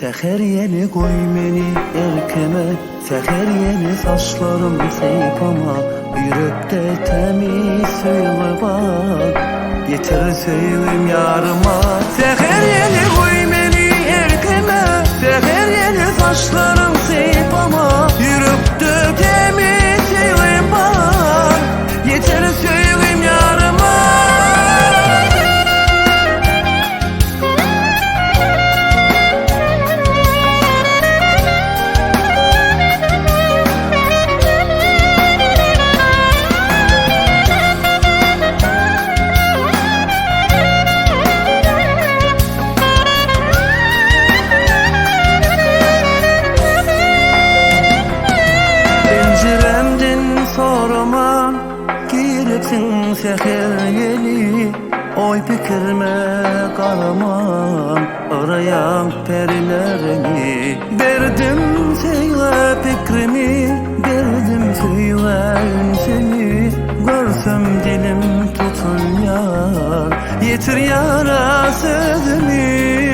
Seher yeni koy beni erkeme, seher yeni saçlarım seypama, yürekte temiz söyle bak, yeter söyleyeyim yarıma. Seher yeni koy beni erkeme, seher yeni saçlarım seypama, yürekte temiz söyle bak, yeter söyleyeyim yarıma. Seher yeni oy pikirme karaman, arayan perilerini verdim söyle fikrimi, verdim söyle seni, görsem dilim tutun yar, yetir yara sözümü.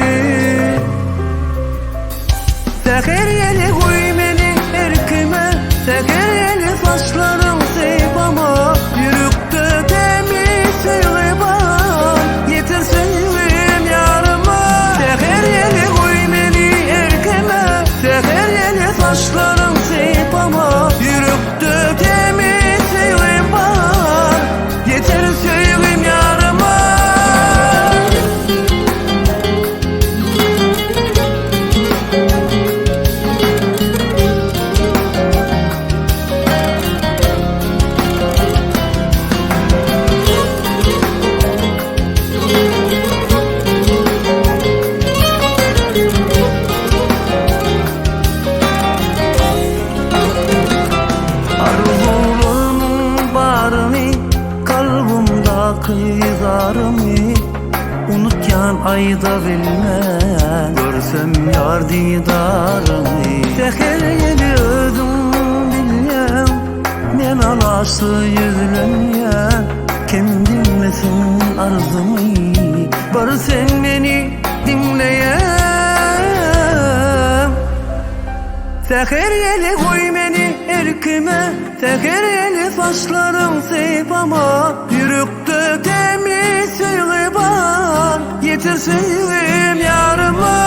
Seher yeni koy beni erkime, seher yeni saçlarım seypama, yürükte temiz söyle bak, yeter söyleyeyim yarıma. Seher yeni koy beni erkime, seher yeni saçlarım seypama, yürükte temiz söyle bak, yeter söyleyeyim yarıma. Kıyzarımı unutken ayda bilmem, görsem yar didarımı. Seher yeni özüm bilmem, men alaştı yüzlünye, kim dinlesin arzımı, var sen beni dinleyen. Seher yeni koy beni erkime, seher yeni saçlarım seypama, yürekte temiz söyle bak, yeter söyleyeyim yarıma.